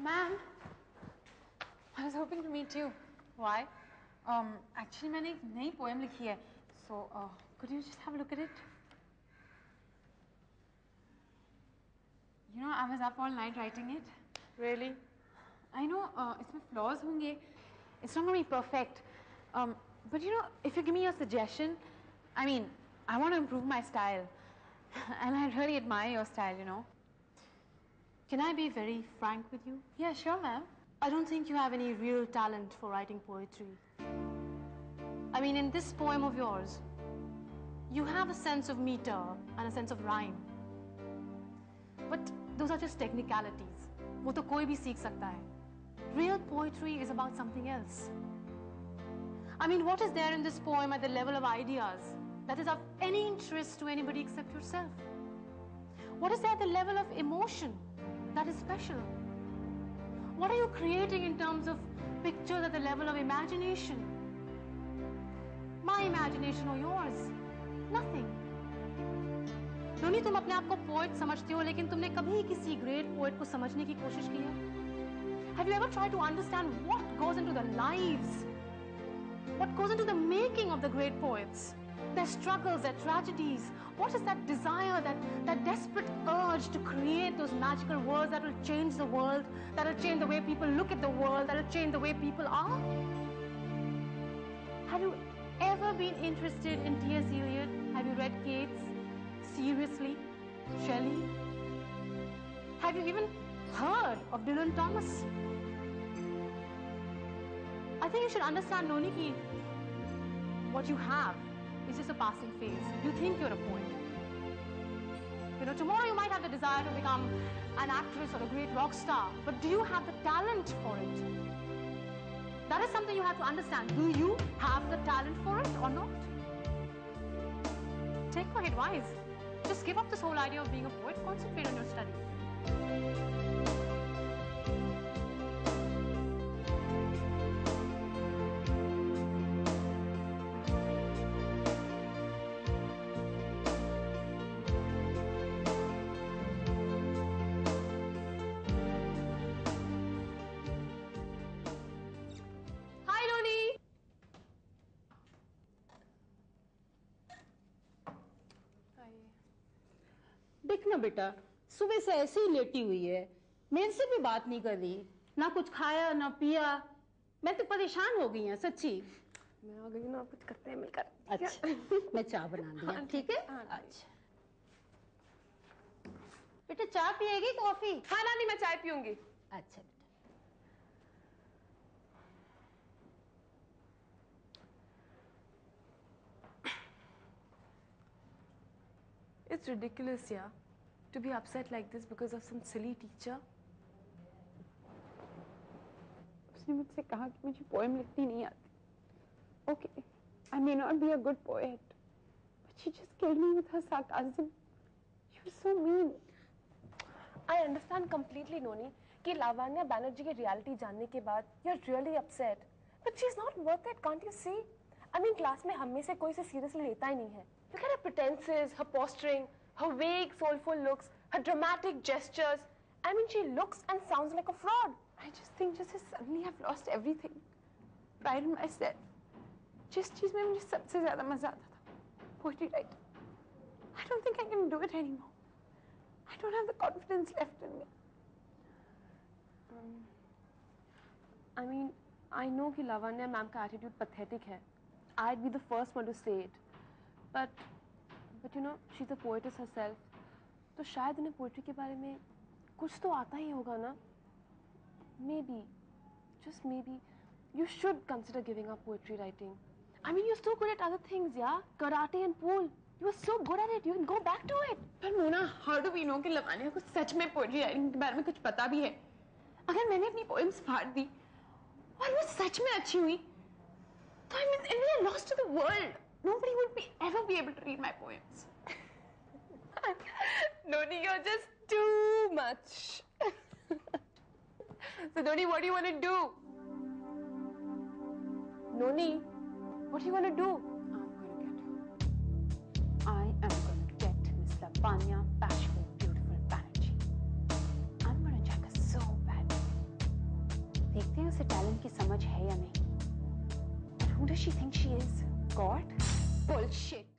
Ma'am, I was hoping to meet you. Why? Actually, मैंने एक नई poem लिखी है. So, could you just have a look at it? You know, I was up all night writing it. Really? I know, इसमें flaws होंगे. It's not going to be perfect. But you know, if you give me your suggestion, I mean, I want to improve my style. And I really admire your style, you know. Can I be very frank with you? Yeah, sure, ma'am. I don't think you have any real talent for writing poetry. I mean, in this poem of yours, you have a sense of meter and a sense of rhyme. But those are just technicalities. वो तो कोई भी सीख सकता है. Real poetry is about something else. I mean, what is there in this poem at the level of ideas that is of any interest to anybody except yourself? What is there at the level of emotion that is special? What are you creating in terms of pictures at the level of imagination? My imagination or yours? Nothing. Noni, तुम अपने आप को poet समझती हो, लेकिन तुमने कभी किसी great poet को समझने की कोशिश की है? Have you ever tried to understand what goes into the lives? What goes into the making of the great poets? Their struggles, their tragedies. What is that desire, that desperate urge to create those magical words that will change the world, that will change the way people look at the world, that will change the way people are? Have you ever been interested in T.S. Eliot? Have you read Keats? Seriously? Shelley? Have you even heard of Dylan Thomas? I think you should understand, Noni, ki what you have is just a passing phase. You think you're a poet. You know, tomorrow you might have the desire to become an actress or a great rock star, but do you have the talent for it? That is something you have to understand. Do you have the talent for it or not? Take my advice. Just give up this whole idea of being a poet. Concentrate on your studies. देखना बेटा, सुबह से ऐसे ही लेटी हुई है, मेरे से भी बात नहीं कर रही, ना कुछ खाया ना पिया, मैं तो परेशान हो गई हूँ सच्ची। मैं आ गई ना, कुछ करते हैं मिलकर। अच्छा, मैं चाय बना दी, ठीक है? अच्छा बेटा, चाय पिएगी कॉफी? हाँ नानी, मैं चाय पीऊंगी। अच्छा बेटा। It's ridiculous, yeah, to be upset like this because of some silly teacher. उसने मुझसे कहा कि मुझे पोएम लिखनी नहीं आती. Okay, I may not be a good poet, but she just killed me with her sarcasm. She was so mean. I understand completely, Noni, कि लावण्या बैनर्जी की reality जानने के बाद you're really upset, but she's not worth it, can't you see? I mean, class में हम में से कोई से seriously लेता ही नहीं है. Look at her pretenses, her posturing, her vague, soulful looks, her dramatic gestures. I mean, she looks and sounds like a fraud. I just think just as suddenly I've lost everything. Pride in myself. जिस चीज में मुझे सबसे ज्यादा मजा आता था, poetry writing. I don't think I can do it anymore. I don't have the confidence left in me. I mean, I know कि लावण्या मैम का attitude pathetic है. I'd be the first one to say it. But you know, she's a poetess herself. तो शायद उन्हें poetry के बारे में कुछ तो आता ही होगा ना? Maybe, just maybe, you should consider giving up poetry writing. I mean, you're so good at other things, yeah? Karate and pool. You were so good at it. You can go back to it. पर Mona, how do we know कि लावण्या को सच में poetry writing के बारे में कुछ पता भी है? अगर मैंने अपनी poems फाड़ दी और वो सच में अच्छी हुई, तो I mean, we are lost to the world. Nobody would ever be able to read my poems. Noni, you're just too much. So, Noni, what do you want to do? Noni, what do you want to do? I am going to get Miss Lavanya Bashful Beautiful Banerjee. I'm going to check her so bad. देखते हैं उसे talent की समझ है या नहीं. But who does she think she is? God? Bullshit.